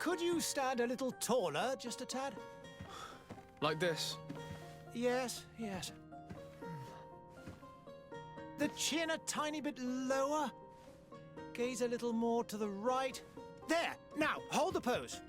Could you stand a little taller, just a tad? Like this? Yes, yes. The chin a tiny bit lower. Gaze a little more to the right. There! Now, hold the pose.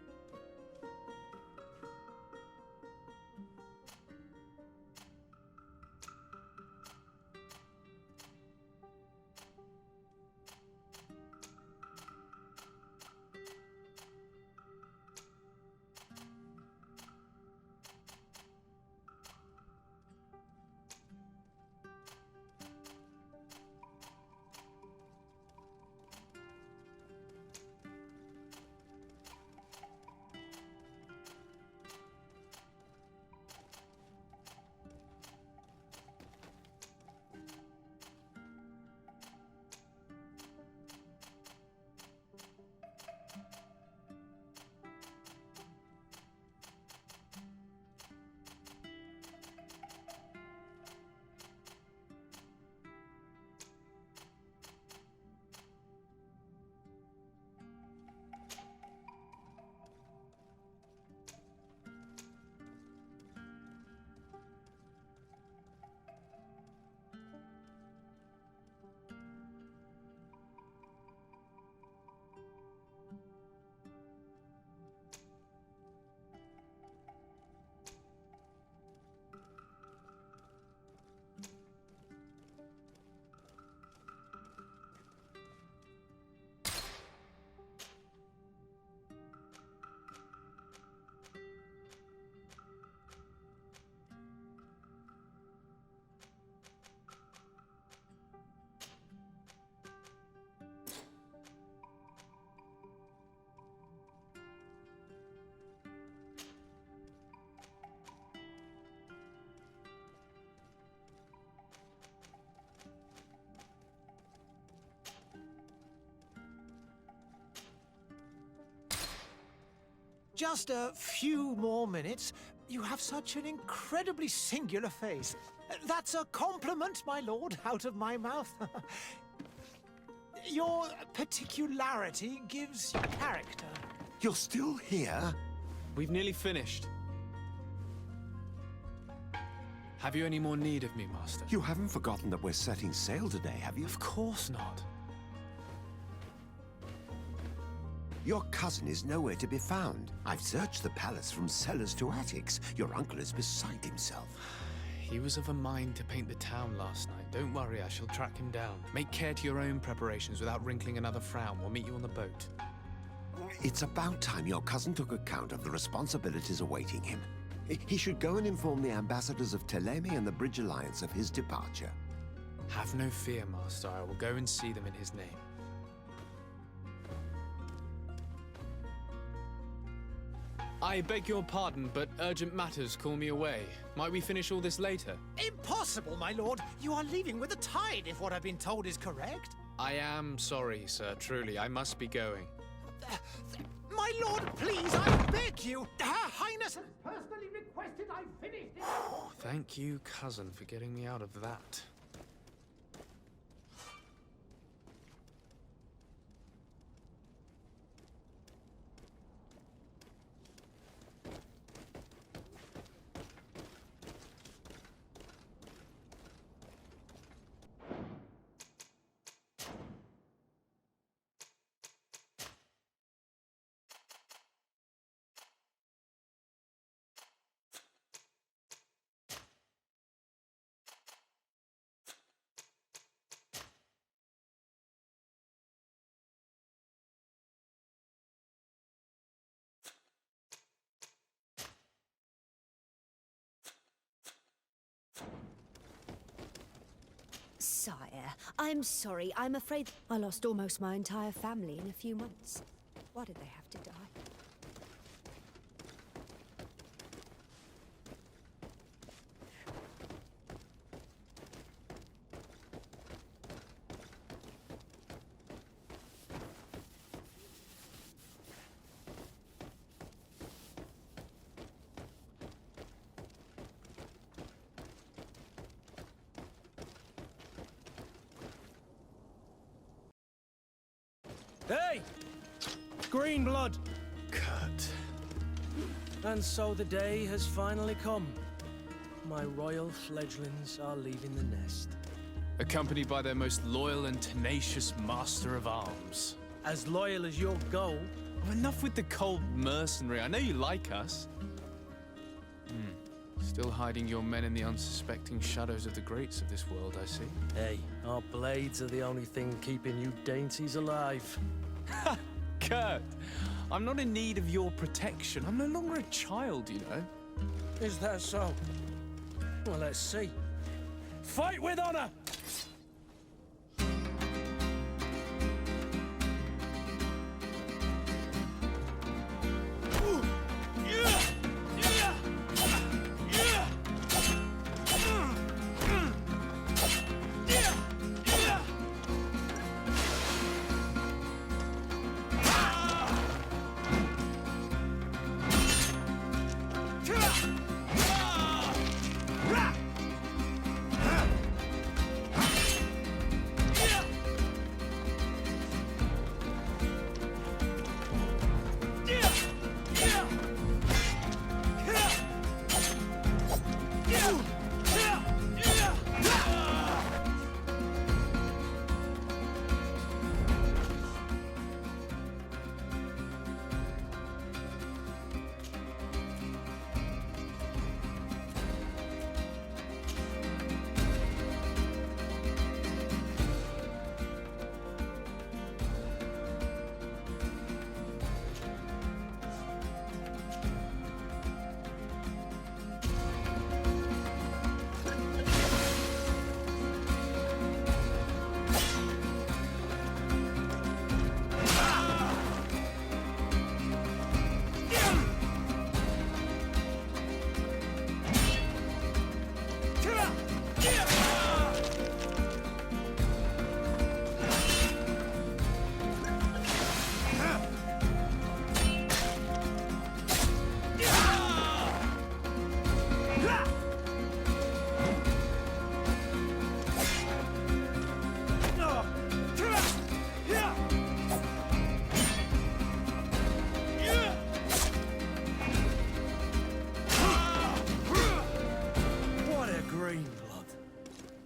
Just a few more minutes. You have such an incredibly singular face. That's a compliment, my lord, out of my mouth. Your particularity gives you character. You're still here? We've nearly finished. Have you any more need of me, Master? You haven't forgotten that we're setting sail today, have you? Of course not. Your cousin is nowhere to be found. I've searched the palace from cellars to attics. Your uncle is beside himself. He was of a mind to paint the town last night. Don't worry, I shall track him down. Make care to your own preparations without wrinkling another frown. We'll meet you on the boat. It's about time your cousin took account of the responsibilities awaiting him. He should go and inform the ambassadors of Teleme and the Bridge Alliance of his departure. Have no fear, Master. I will go and see them in his name. I beg your pardon, but urgent matters call me away. Might we finish all this later? Impossible, my lord. You are leaving with the tide, if what I've been told is correct. I am sorry, sir. Truly, I must be going. My lord, please, I beg you. Her Highness has personally requested I finish this. Thank you, cousin, for getting me out of that. Sire, I'm sorry. I'm afraid I lost almost my entire family in a few months. Why did they have to die? Hey! Green blood! Kurt. And so the day has finally come. My royal fledglings are leaving the nest. Accompanied by their most loyal and tenacious master of arms. As loyal as you'll go. Oh, enough with the cold mercenary. I know you like us. Still hiding your men in the unsuspecting shadows of the greats of this world, I see. Hey, our blades are the only thing keeping you dainties alive. Ha! Kurt! I'm not in need of your protection. I'm no longer a child, you know. Is that so? Well, let's see. Fight with honor!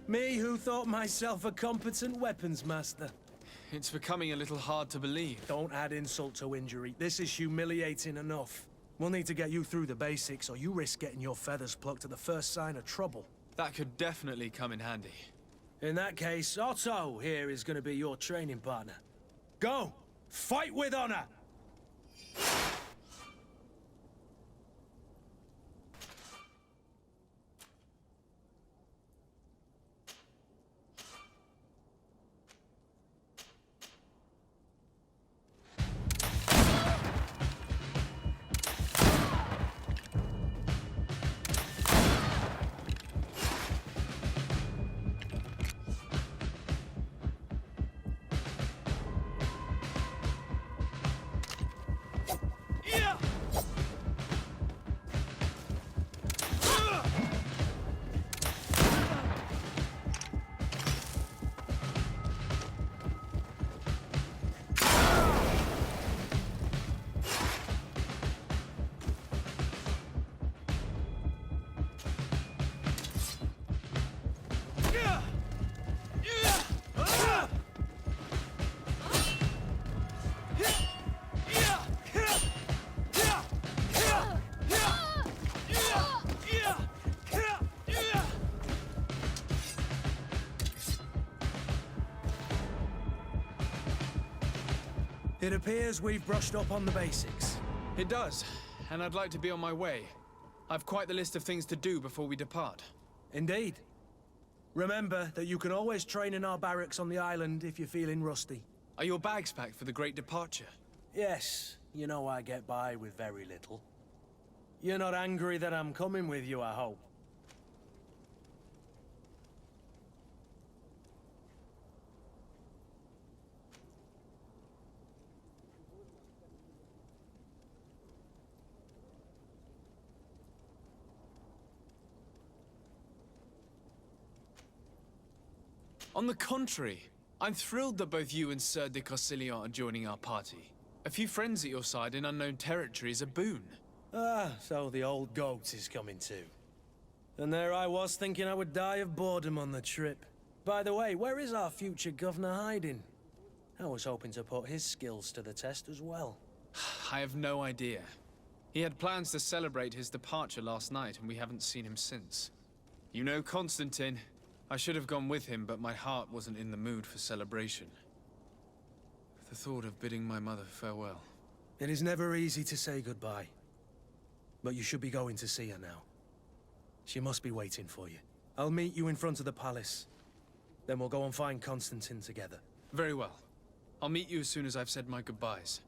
Me who thought myself a competent weapons master. It's becoming a little hard to believe. Don't add insult to injury. This is humiliating enough. We'll need to get you through the basics, or you risk getting your feathers plucked at the first sign of trouble. That could definitely come in handy. In that case, Otto here is going to be your training partner. Go! Fight with honor! It appears we've brushed up on the basics. It does, and I'd like to be on my way. I've quite the list of things to do before we depart. Indeed. Remember that you can always train in our barracks on the island if you're feeling rusty. Are your bags packed for the great departure? Yes, you know I get by with very little. You're not angry that I'm coming with you, I hope. On the contrary, I'm thrilled that both you and Sir de Corsilion are joining our party. A few friends at your side in unknown territory is a boon. Ah, so the old goat is coming too. And there I was thinking I would die of boredom on the trip. By the way, where is our future governor hiding? I was hoping to put his skills to the test as well. I have no idea. He had plans to celebrate his departure last night, and we haven't seen him since. You know Constantine. I should have gone with him, but my heart wasn't in the mood for celebration. The thought of bidding my mother farewell. It is never easy to say goodbye. But you should be going to see her now. She must be waiting for you. I'll meet you in front of the palace. Then we'll go and find Constantine together. Very well. I'll meet you as soon as I've said my goodbyes.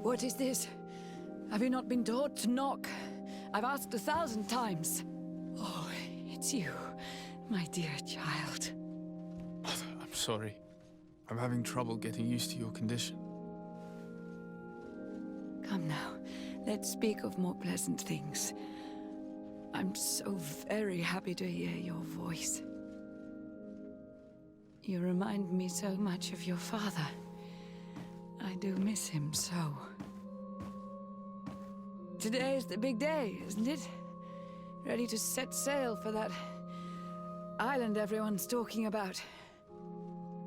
What is this? Have you not been taught to knock? I've asked 1,000 times. Oh, it's you, my dear child. Mother, I'm sorry. I'm having trouble getting used to your condition. Come now, let's speak of more pleasant things. I'm so very happy to hear your voice. You remind me so much of your father. I do miss him so. Today is the big day, isn't it? Ready to set sail for that island everyone's talking about.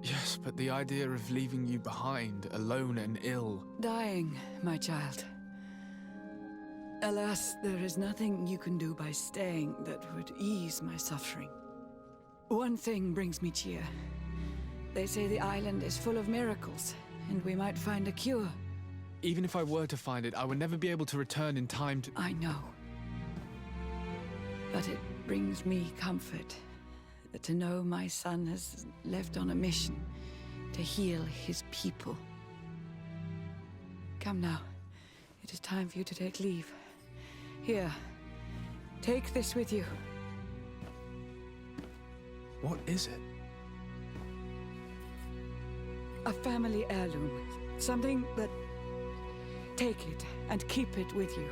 Yes, but the idea of leaving you behind, alone and ill... Dying, my child. Alas, there is nothing you can do by staying that would ease my suffering. One thing brings me cheer. They say the island is full of miracles, and we might find a cure. Even if I were to find it, I would never be able to return in time to... I know. But it brings me comfort to know my son has left on a mission to heal his people. Come now. It is time for you to take leave. Here, take this with you. What is it? A family heirloom. Something that... Take it and keep it with you.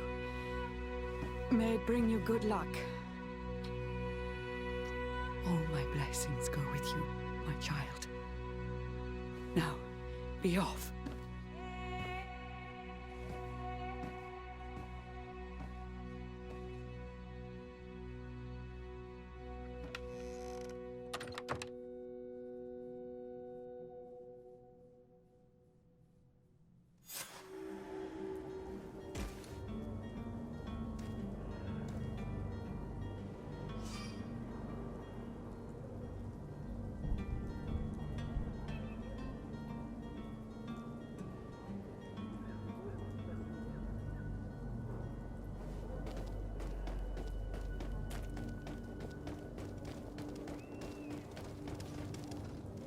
May it bring you good luck. All my blessings go with you, my child. Now, be off.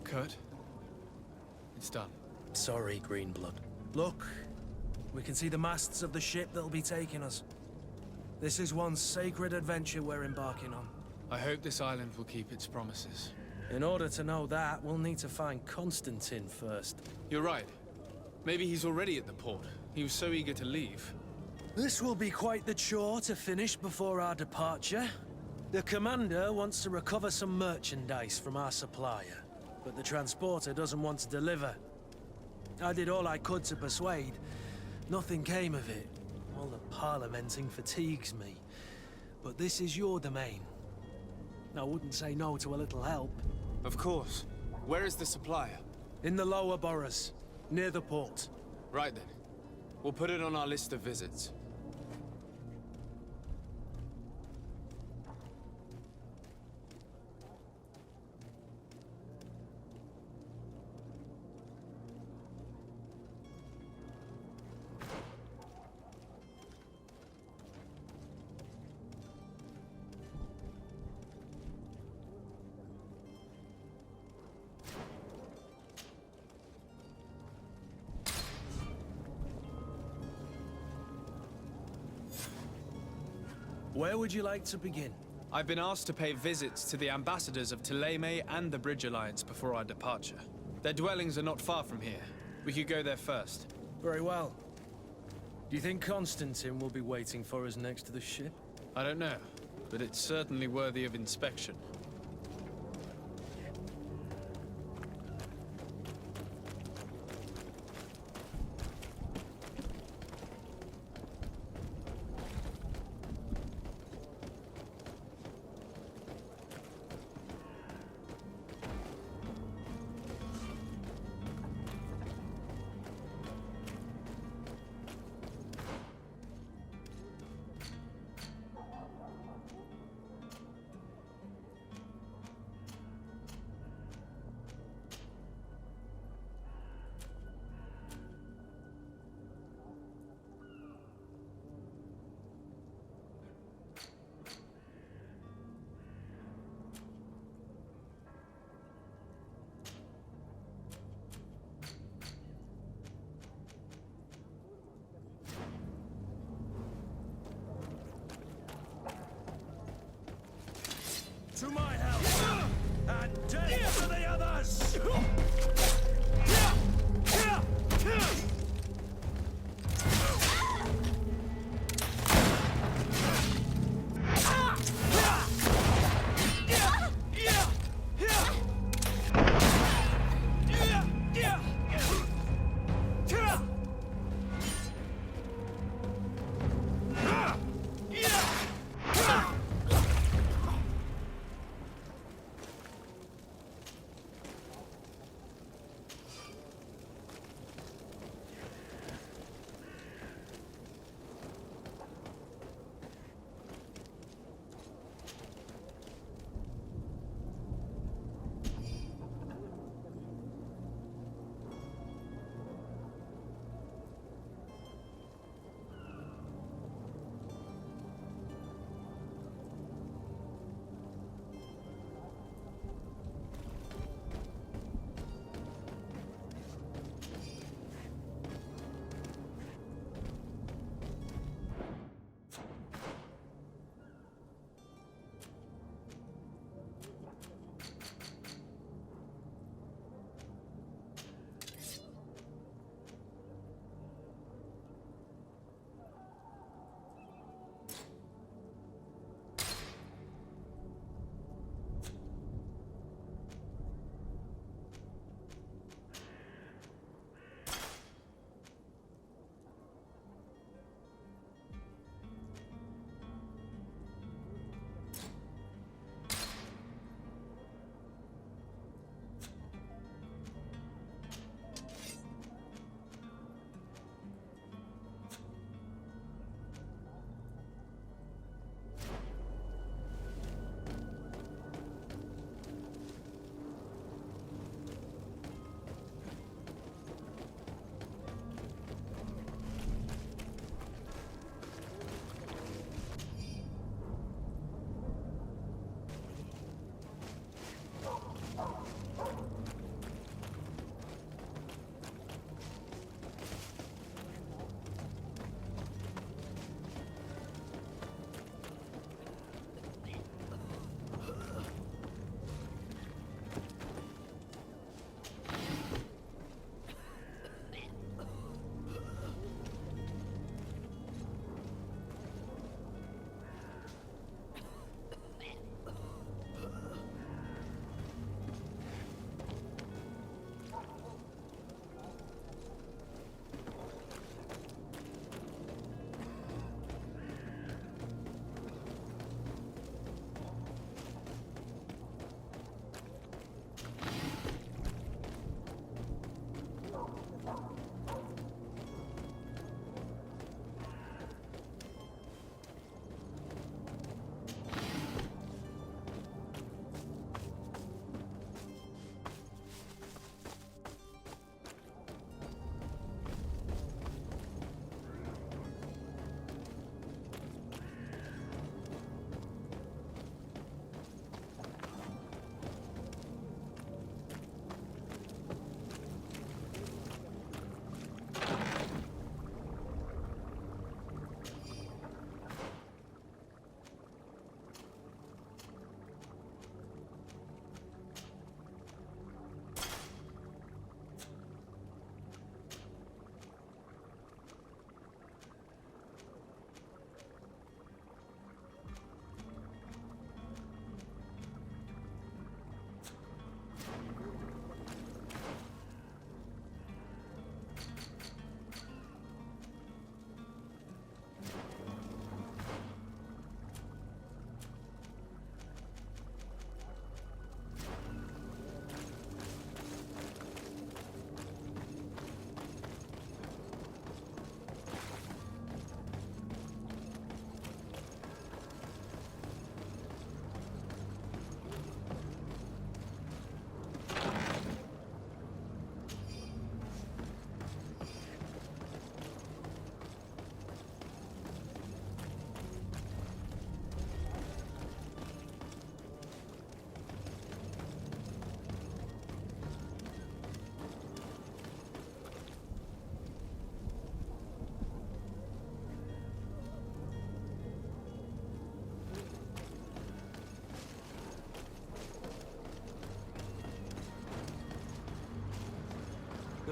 Kurt? It's done. Sorry, Greenblood. Look, we can see the masts of the ship that'll be taking us. This is one sacred adventure we're embarking on. I hope this island will keep its promises. In order to know that, we'll need to find Constantine first. You're right. Maybe he's already at the port. He was so eager to leave. This will be quite the chore to finish before our departure. The commander wants to recover some merchandise from our supplier, but the transporter doesn't want to deliver. I did all I could to persuade. Nothing came of it. All the parliamenting fatigues me. But this is your domain. I wouldn't say no to a little help. Of course. Where is the supplier? In the lower boroughs, near the port. Right then. We'll put it on our list of visits. Where would you like to begin? I've been asked to pay visits to the ambassadors of Thélème and the Bridge Alliance before our departure. Their dwellings are not far from here. We could go there first. Very well. Do you think Constantine will be waiting for us next to the ship? I don't know, but it's certainly worthy of inspection.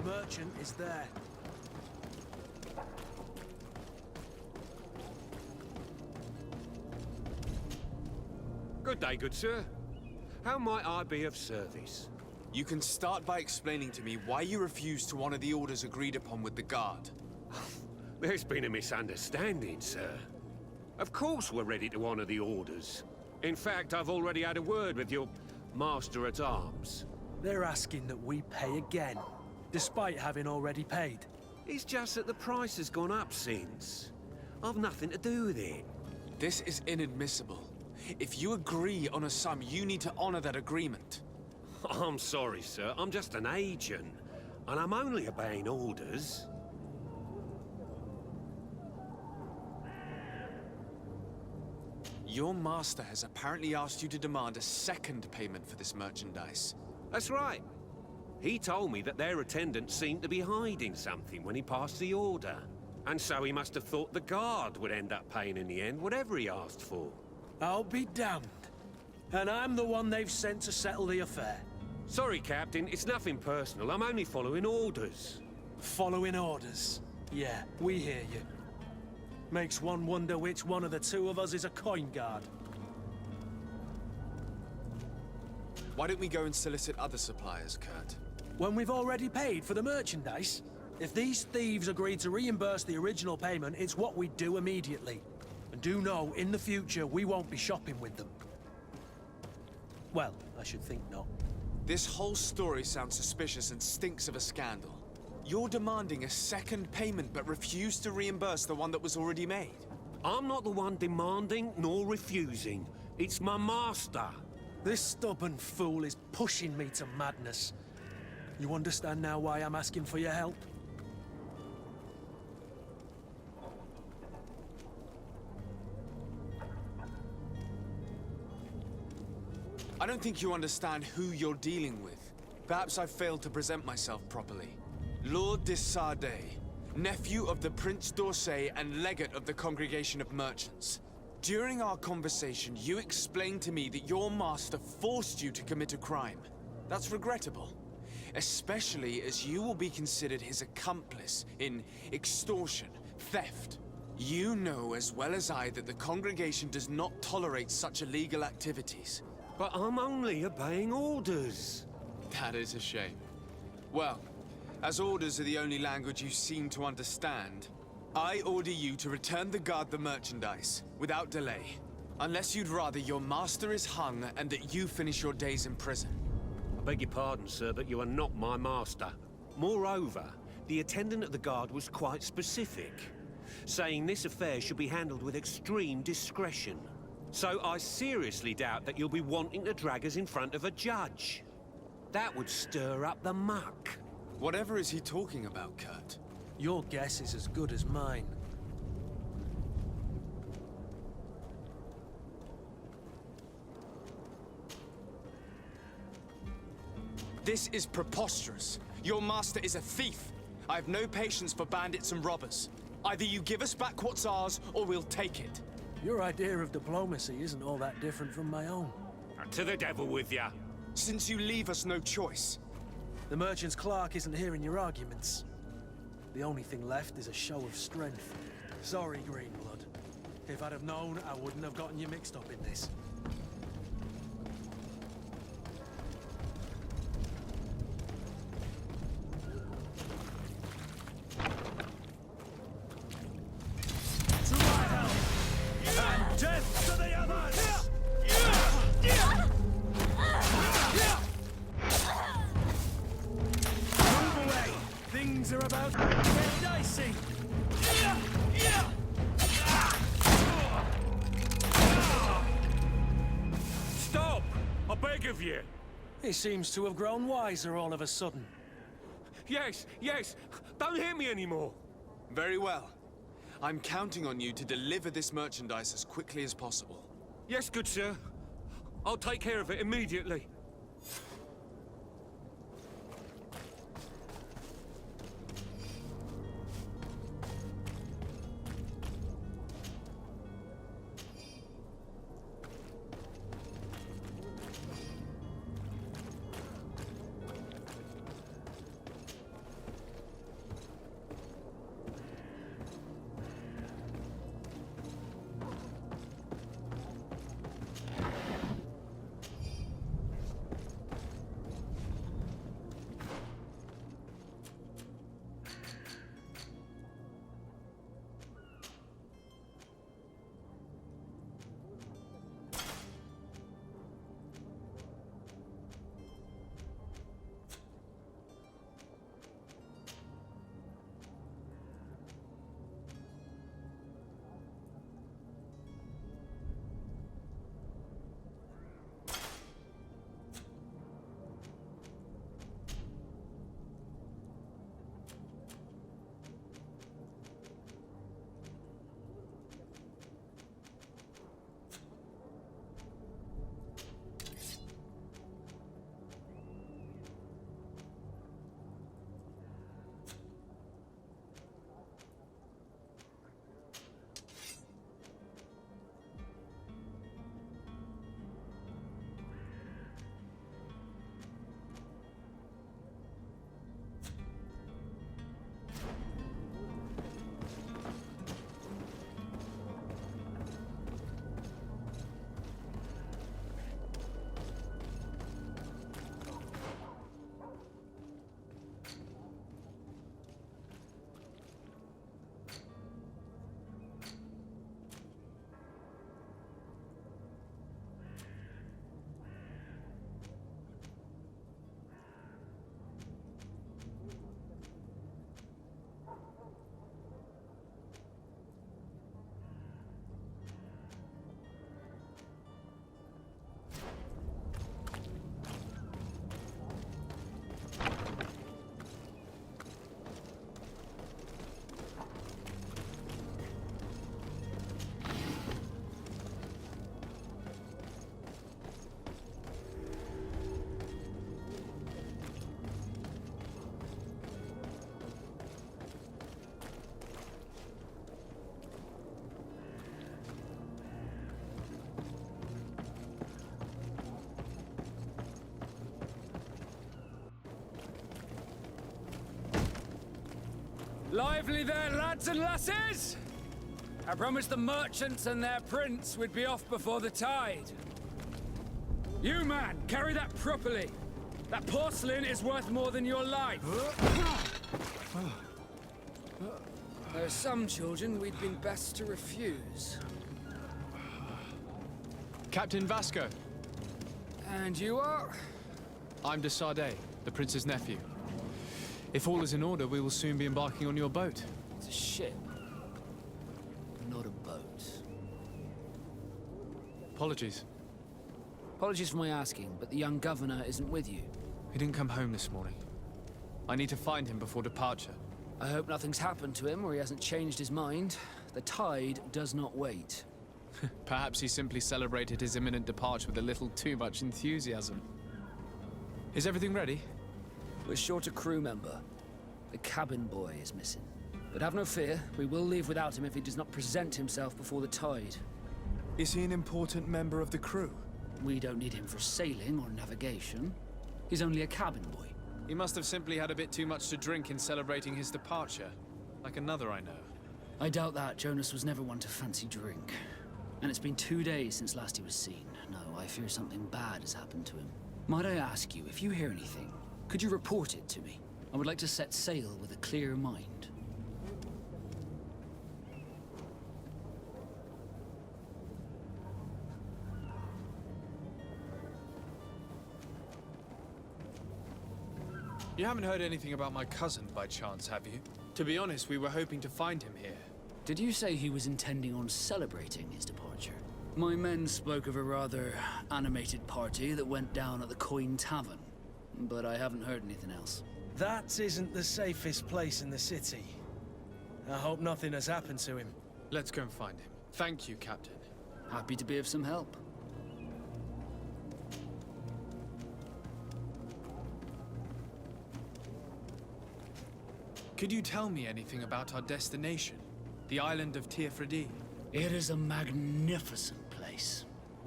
merchant is there. Good day, good sir. How might I be of service? You can start by explaining to me why you refused to honor the orders agreed upon with the guard. There's been a misunderstanding, sir. Of course we're ready to honor the orders. In fact, I've already had a word with your master-at-arms. They're asking that we pay again, despite having already paid. It's just that the price has gone up since. I've nothing to do with it. This is inadmissible. If you agree on a sum, you need to honor that agreement. I'm sorry, sir. I'm just an agent. And I'm only obeying orders. Your master has apparently asked you to demand a second payment for this merchandise. That's right. He told me that their attendant seemed to be hiding something when he passed the order. And so he must have thought the guard would end up paying in the end, whatever he asked for. I'll be damned. And I'm the one they've sent to settle the affair. Sorry, Captain. It's nothing personal. I'm only following orders. Following orders. Yeah, we hear you. Makes one wonder which one of the two of us is a coin guard. Why don't we go and solicit other suppliers, Kurt? When we've already paid for the merchandise? If these thieves agree to reimburse the original payment, it's what we do immediately. And do know, in the future, we won't be shopping with them. Well, I should think not. This whole story sounds suspicious and stinks of a scandal. You're demanding a second payment but refuse to reimburse the one that was already made. I'm not the one demanding nor refusing. It's my master. This stubborn fool is pushing me to madness. You understand now why I'm asking for your help? I don't think you understand who you're dealing with. Perhaps I failed to present myself properly. Lord de Sardet, nephew of the Prince d'Orsay and legate of the Congregation of Merchants. During our conversation, you explained to me that your master forced you to commit a crime. That's regrettable, especially as you will be considered his accomplice in extortion, theft. You know as well as I that the Congregation does not tolerate such illegal activities. But I'm only obeying orders. That is a shame. Well, as orders are the only language you seem to understand, I order you to return the guard the merchandise, without delay. Unless you'd rather your master is hung and that you finish your days in prison. I beg your pardon, sir, but you are not my master. Moreover, the attendant of the guard was quite specific, saying this affair should be handled with extreme discretion. So I seriously doubt that you'll be wanting to drag us in front of a judge. That would stir up the muck. Whatever is he talking about, Kurt? Your guess is as good as mine. This is preposterous. Your master is a thief. I have no patience for bandits and robbers. Either you give us back what's ours, or we'll take it. Your idea of diplomacy isn't all that different from my own. To the devil with ya. Since you leave us no choice. The merchant's clerk isn't hearing your arguments. The only thing left is a show of strength. Sorry, Greenblood. If I'd have known, I wouldn't have gotten you mixed up in this. To my help! And death to the others! Move away! Things are about to get dicey! Stop! I beg of you. He seems to have grown wiser all of a sudden. Yes, yes. Don't hit me anymore. Very well. I'm counting on you to deliver this merchandise as quickly as possible. Yes, good sir. I'll take care of it immediately. Lively there, lads and lasses! I promised the merchants and their prince we'd be off before the tide. You, man, carry that properly. That porcelain is worth more than your life. There are some children we'd been best to refuse. Captain Vasco. And you are? I'm de Sardet, the prince's nephew. If all is in order, we will soon be embarking on your boat. It's a ship. Not a boat. Apologies. Apologies for my asking, but the young governor isn't with you. He didn't come home this morning. I need to find him before departure. I hope nothing's happened to him or he hasn't changed his mind. The tide does not wait. Perhaps he simply celebrated his imminent departure with a little too much enthusiasm. Is everything ready? We're short a crew member. The cabin boy is missing. But have no fear, we will leave without him if he does not present himself before the tide. Is he an important member of the crew? We don't need him for sailing or navigation. He's only a cabin boy. He must have simply had a bit too much to drink in celebrating his departure. Like another I know. I doubt that. Jonas was never one to fancy drink. And it's been 2 days since last he was seen. No, I fear something bad has happened to him. Might I ask you, if you hear anything, could you report it to me? I would like to set sail with a clear mind. You haven't heard anything about my cousin by chance, have you? To be honest, we were hoping to find him here. Did you say he was intending on celebrating his departure? My men spoke of a rather animated party that went down at the Coin Tavern, but I haven't heard anything else. That isn't the safest place in the city. I hope nothing has happened to him. Let's go and find him. Thank you, Captain. Happy to be of some help. Could you tell me anything about our destination? The island of Tiefredi? It is a magnificent place.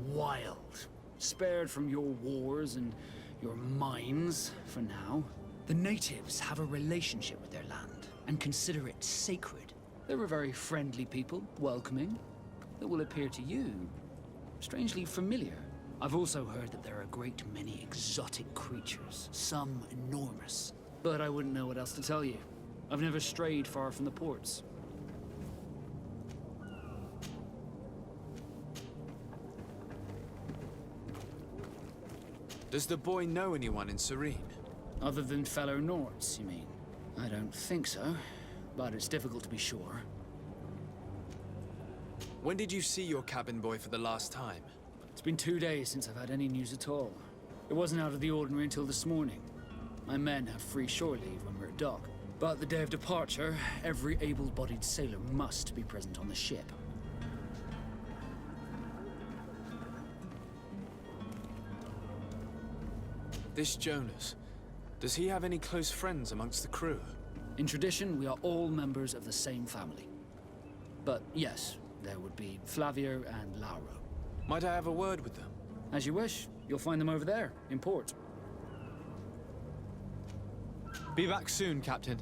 Wild. Spared from your wars and your mines, for now. The natives have a relationship with their land, and consider it sacred. They're a very friendly people, welcoming, that will appear to you strangely familiar. I've also heard that there are a great many exotic creatures, some enormous. But I wouldn't know what else to tell you. I've never strayed far from the ports. Does the boy know anyone in Serene? Other than fellow Nords, you mean? I don't think so, but it's difficult to be sure. When did you see your cabin boy for the last time? It's been 2 days since I've had any news at all. It wasn't out of the ordinary until this morning. My men have free shore leave when we're at dock. But the day of departure, every able-bodied sailor must be present on the ship. This Jonas, does he have any close friends amongst the crew? In tradition, we are all members of the same family. But yes, there would be Flavio and Lauro. Might I have a word with them? As you wish. You'll find them over there, in port. Be back soon, Captain.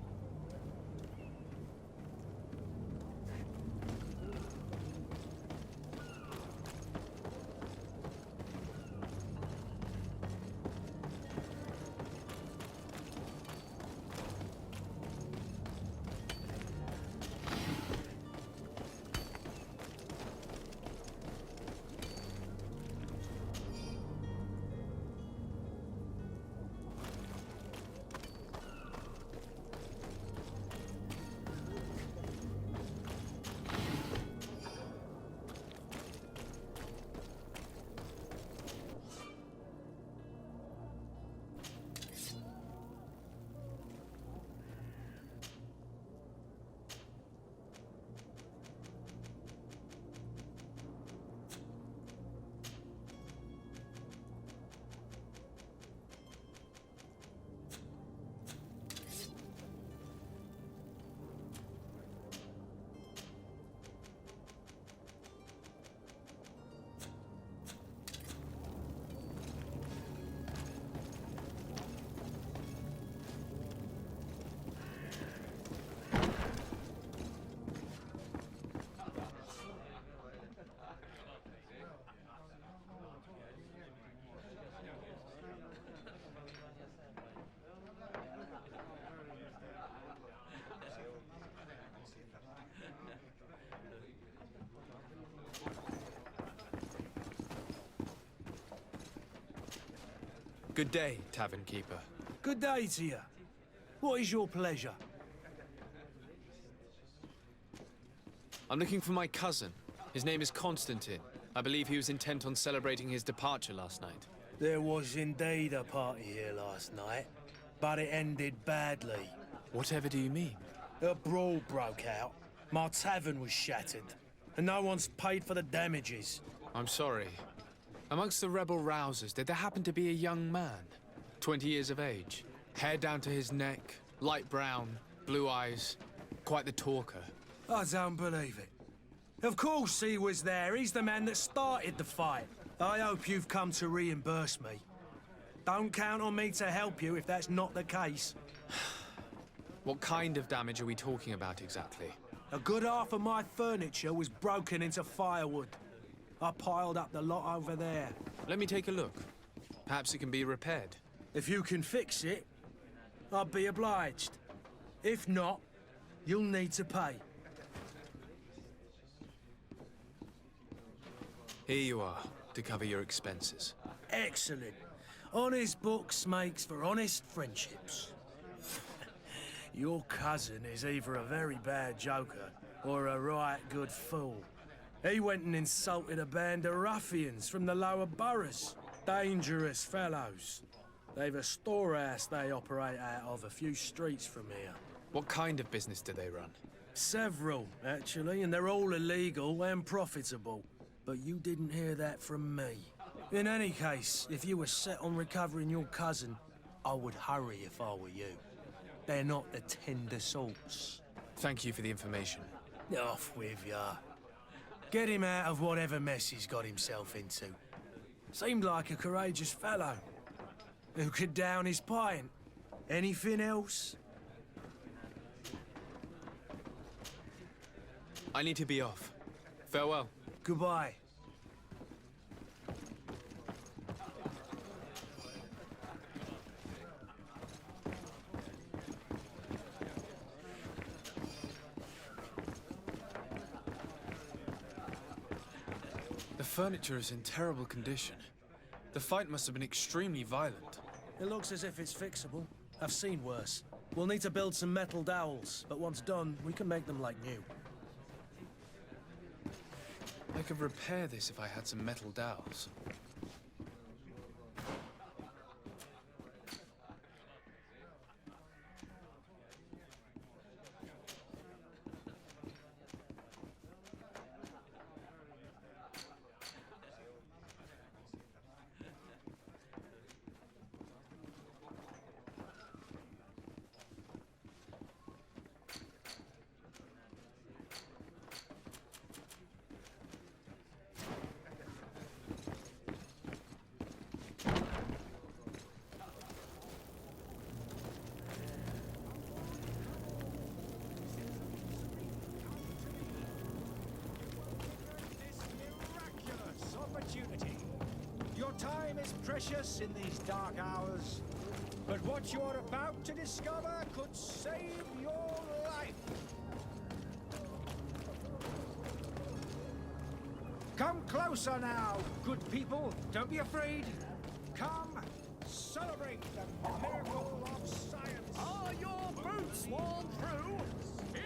Good day, tavern keeper. Good day to you. What is your pleasure? I'm looking for my cousin. His name is Constantine. I believe he was intent on celebrating his departure last night. There was indeed a party here last night, but it ended badly. Whatever do you mean? A brawl broke out. My tavern was shattered, and no one's paid for the damages. I'm sorry. Amongst the rebel rousers, did there happen to be a young man? 20 years of age. Hair down to his neck, light brown, blue eyes. Quite the talker. I don't believe it. Of course he was there. He's the man that started the fight. I hope you've come to reimburse me. Don't count on me to help you if that's not the case. What kind of damage are we talking about exactly? A good half of my furniture was broken into firewood. I piled up the lot over there. Let me take a look. Perhaps it can be repaired. If you can fix it, I'll be obliged. If not, you'll need to pay. Here you are, to cover your expenses. Excellent. Honest books makes for honest friendships. Your cousin is either a very bad joker or a right good fool. He went and insulted a band of ruffians from the lower boroughs. Dangerous fellows. They've a storehouse they operate out of a few streets from here. What kind of business do they run? Several, actually, and they're all illegal and profitable. But you didn't hear that from me. In any case, if you were set on recovering your cousin, I would hurry if I were you. They're not the tender sorts. Thank you for the information. Off with ya. Get him out of whatever mess he's got himself into. Seemed like a courageous fellow. Who could down his pint. Anything else? I need to be off. Farewell. Goodbye. The furniture is in terrible condition. The fight must have been extremely violent. It looks as if it's fixable. I've seen worse. We'll need to build some metal dowels, but once done, we can make them like new. I could repair this if I had some metal dowels. Your time is precious in these dark hours, but what you're about to discover could save your life. Come closer now, good people. Don't be afraid. Come, celebrate the miracle of science. Are your boots worn through?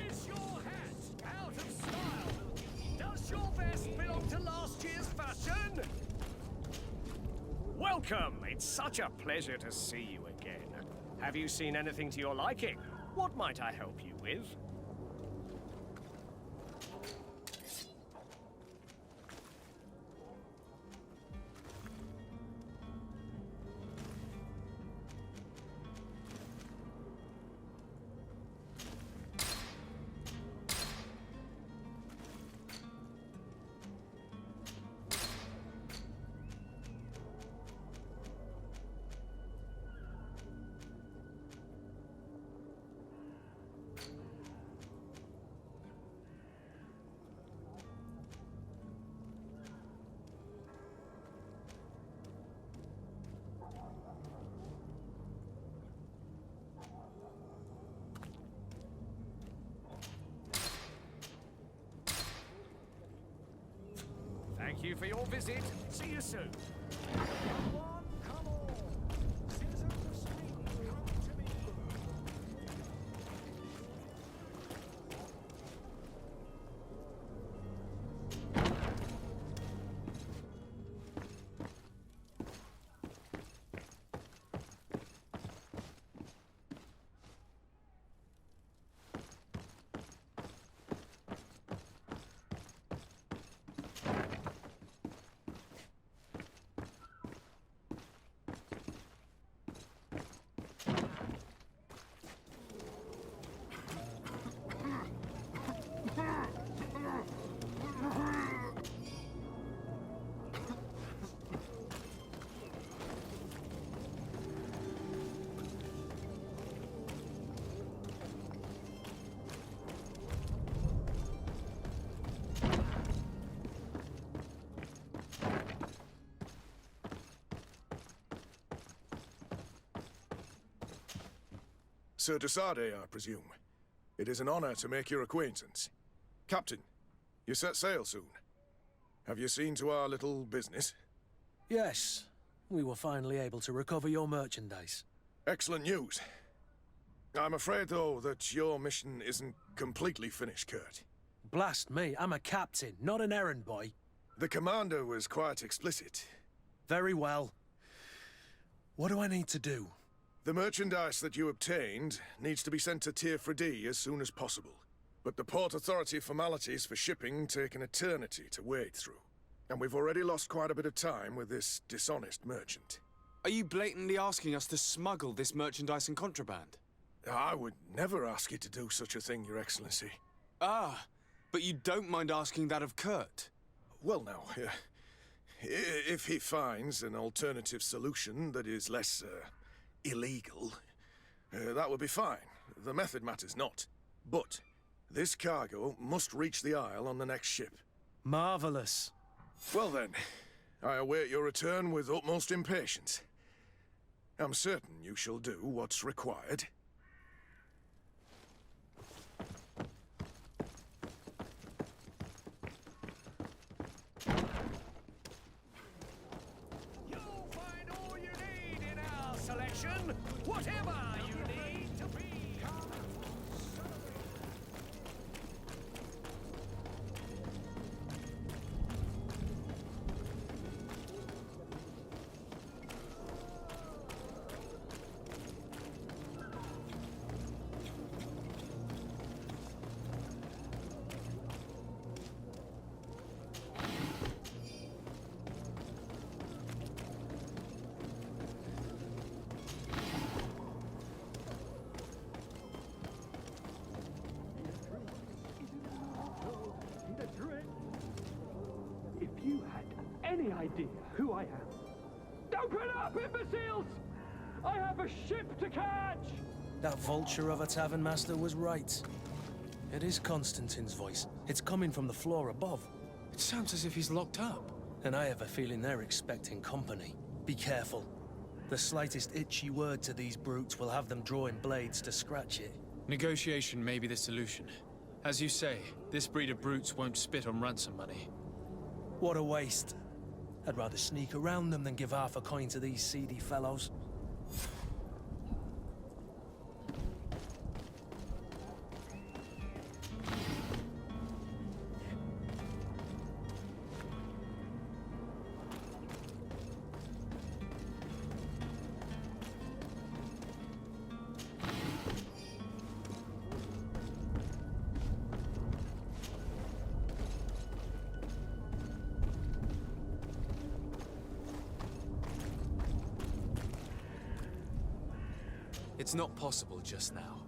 Is your hat out of style? Does your vest belong to last year's fashion? Welcome! It's such a pleasure to see you again. Have you seen anything to your liking? What might I help you with? Thank you for your visit. See you soon. Come on, come on. Sir de Sardet, I presume. It is an honor to make your acquaintance. Captain, you set sail soon. Have you seen to our little business? Yes, we were finally able to recover your merchandise. Excellent news. I'm afraid, though, that your mission isn't completely finished, Kurt. Blast me, I'm a captain, not an errand boy. The commander was quite explicit. Very well. What do I need to do? The merchandise that you obtained needs to be sent to Tier 4D as soon as possible. But the Port Authority formalities for shipping take an eternity to wade through. And we've already lost quite a bit of time with this dishonest merchant. Are you blatantly asking us to smuggle this merchandise and contraband? I would never ask you to do such a thing, Your Excellency. Ah, but you don't mind asking that of Kurt? Well now, if he finds an alternative solution that is less, illegal, that would be fine. The method matters not. But this cargo must reach the Isle on the next ship. Marvelous. Well then, I await your return with utmost impatience. I'm certain you shall do what's required. You'll find all you need in our selection. Whatever you need to be. If you had any idea who I am. Open up, imbeciles! I have a ship to catch! That vulture of a tavern master was right. It is Constantine's voice. It's coming from the floor above. It sounds as if he's locked up. And I have a feeling they're expecting company. Be careful. The slightest itchy word to these brutes will have them drawing blades to scratch it. Negotiation may be the solution. As you say, this breed of brutes won't spit on ransom money. What a waste. I'd rather sneak around them than give half a coin to these seedy fellows. It's not possible just now.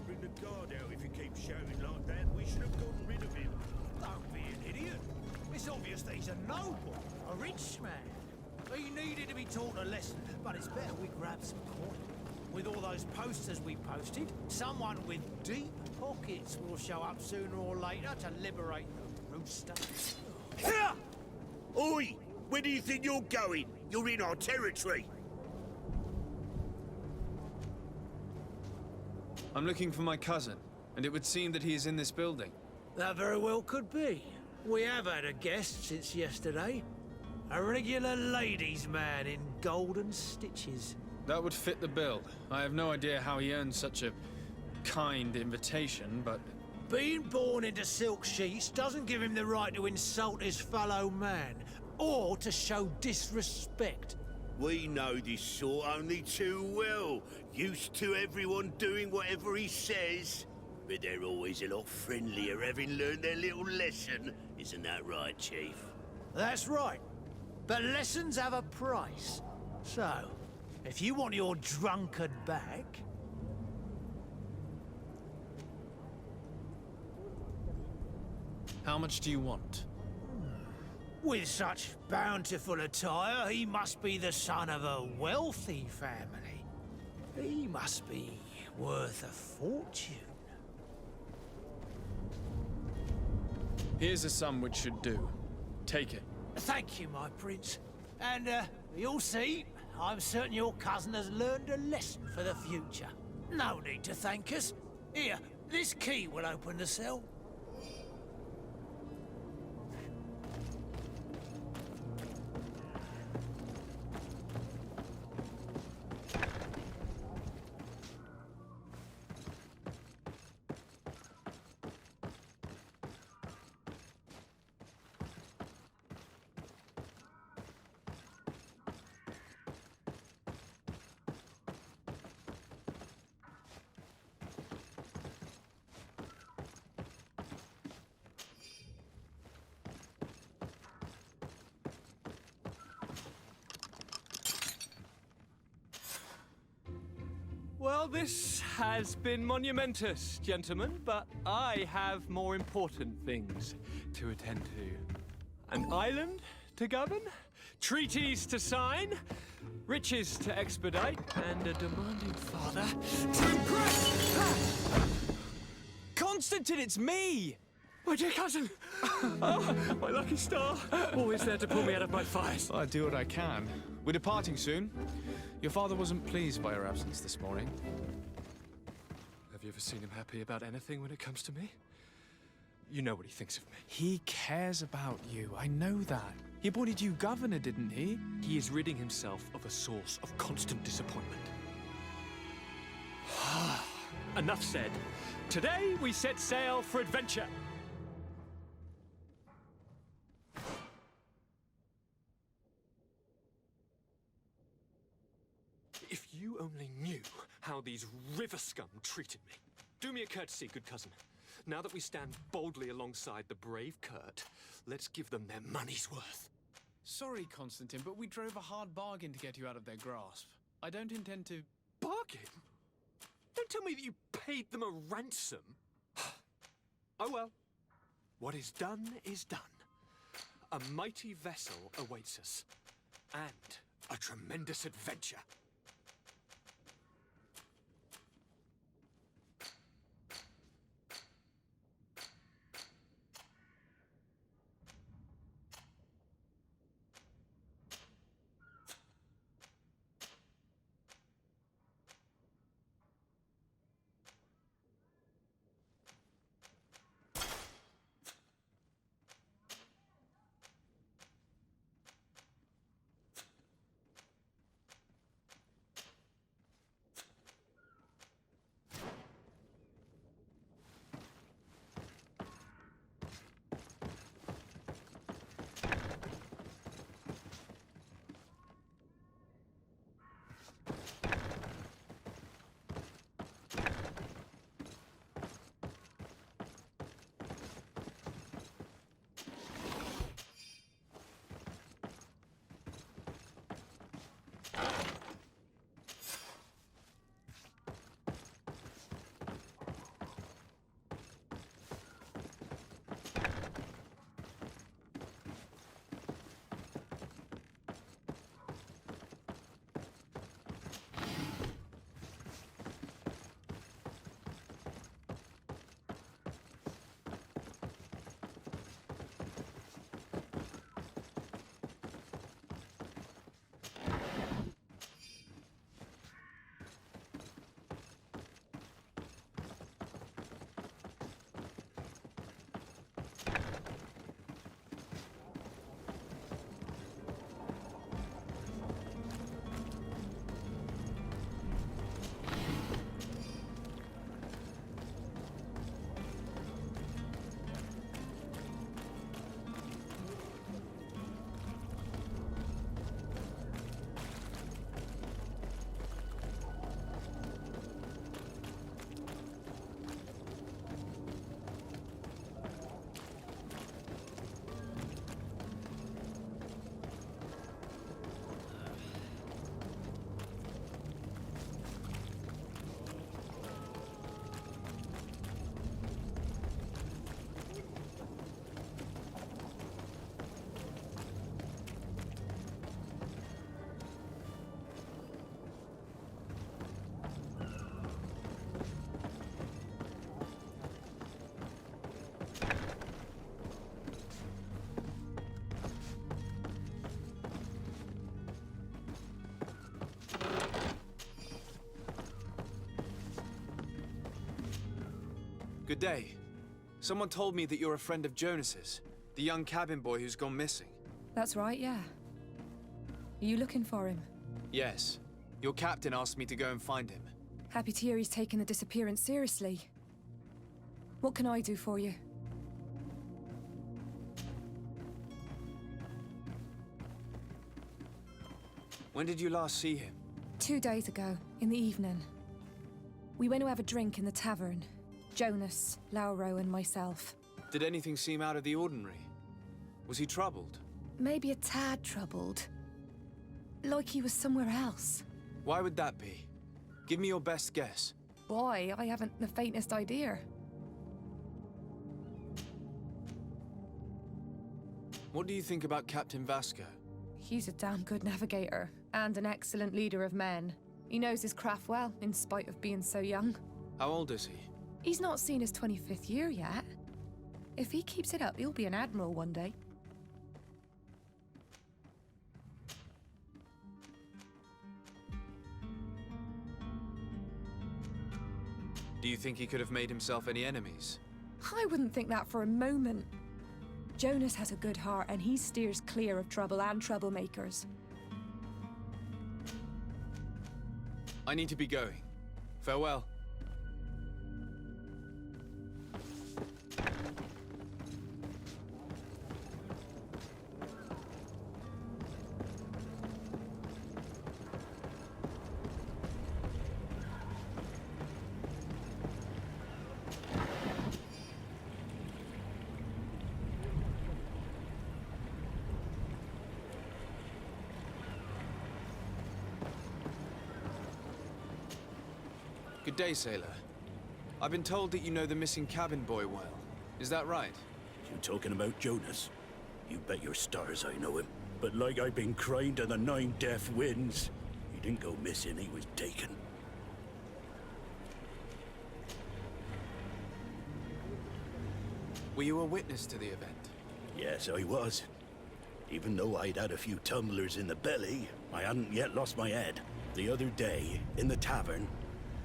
Bring the guard out if he keeps shouting like that. We should have gotten rid of him. Don't be an idiot. It's obvious that he's a noble, a rich man. He needed to be taught a lesson, but it's better we grab some coin. With all those posters we posted, someone with deep pockets will show up sooner or later to liberate the rooster. Ha! Oi! Where do you think you're going? You're in our territory. I'm looking for my cousin, and it would seem that he is in this building. That very well could be. We have had a guest since yesterday. A regular ladies' man in golden stitches. That would fit the bill. I have no idea how he earned such a kind invitation, but... Being born into silk sheets doesn't give him the right to insult his fellow man, or to show disrespect. We know this sort only too well. Used to everyone doing whatever he says. But they're always a lot friendlier having learned their little lesson. Isn't that right, Chief? That's right. But lessons have a price. So, if you want your drunkard back... How much do you want? With such bountiful attire, he must be the son of a wealthy family. He must be worth a fortune. Here's a sum which should do. Take it. Thank you, my prince. And, you'll see, I'm certain your cousin has learned a lesson for the future. No need to thank us. Here, this key will open the cell. Well, this has been monumentous, gentlemen, but I have more important things to attend to. An island to govern, treaties to sign, riches to expedite, and a demanding father to impress! Constantine, it's me! My dear cousin! Oh, my lucky star! Always there to pull me out of my fires. I do what I can. We're departing soon. Your father wasn't pleased by your absence this morning. Have you ever seen him happy about anything when it comes to me? You know what he thinks of me. He cares about you, I know that. He appointed you governor, didn't he? He is ridding himself of a source of constant disappointment. Enough said. Today we set sail for adventure. If you only knew how these river scum treated me. Do me a courtesy, good cousin. Now that we stand boldly alongside the brave Kurt, let's give them their money's worth. Sorry, Constantine, but we drove a hard bargain to get you out of their grasp. I don't intend to... Bargain? Don't tell me that you paid them a ransom. Oh well. What is done is done. A mighty vessel awaits us. And a tremendous adventure. Good day. Someone told me that you're a friend of Jonas's, the young cabin boy who's gone missing. That's right, yeah. Are you looking for him? Yes. Your captain asked me to go and find him. Happy to hear he's taken the disappearance seriously. What can I do for you? When did you last see him? 2 days ago, in the evening. We went to have a drink in the tavern. Jonas, Lauro, and myself. Did anything seem out of the ordinary? Was he troubled? Maybe a tad troubled. Like he was somewhere else. Why would that be? Give me your best guess. Why? I haven't the faintest idea. What do you think about Captain Vasco? He's a damn good navigator, and an excellent leader of men. He knows his craft well, in spite of being so young. How old is he? He's not seen his 25th year yet. If he keeps it up, he'll be an admiral one day. Do you think he could have made himself any enemies? I wouldn't think that for a moment. Jonas has a good heart, and he steers clear of trouble and troublemakers. I need to be going. Farewell. Good day, sailor. I've been told that you know the missing cabin boy well. Is that right? You talking about Jonas? You bet your stars I know him. But like I've been crying to the 9 deaf winds, he didn't go missing, he was taken. Were you a witness to the event? Yes, I was. Even though I'd had a few tumblers in the belly, I hadn't yet lost my head. The other day, in the tavern,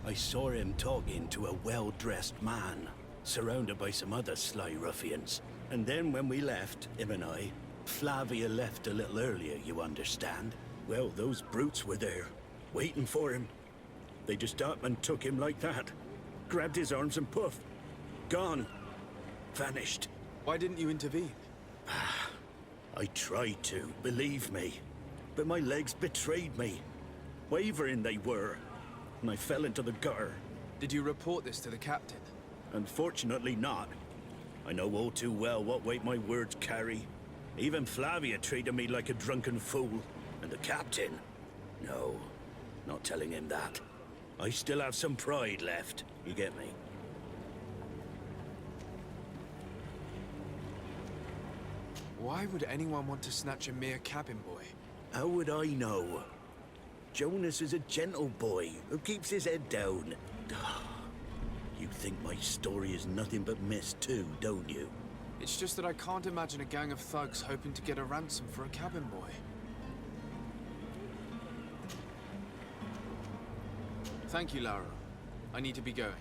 I saw him talking to a well-dressed man, surrounded by some other sly ruffians. And then when we left, him and I, Flavia left a little earlier, you understand? Well, those brutes were there, waiting for him. They just up and took him like that. Grabbed his arms and poof. Gone. Vanished. Why didn't you intervene? I tried to, believe me. But my legs betrayed me. Wavering they were. And I fell into the gutter. Did you report this to the captain? Unfortunately not. I know all too well what weight my words carry. Even Flavia treated me like a drunken fool. And the captain? No, not telling him that. I still have some pride left, you get me? Why would anyone want to snatch a mere cabin boy? How would I know? Jonas is a gentle boy who keeps his head down. You think my story is nothing but mist too, don't you? It's just that I can't imagine a gang of thugs hoping to get a ransom for a cabin boy. Thank you, Lauro. I need to be going.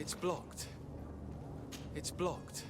It's blocked. It's blocked.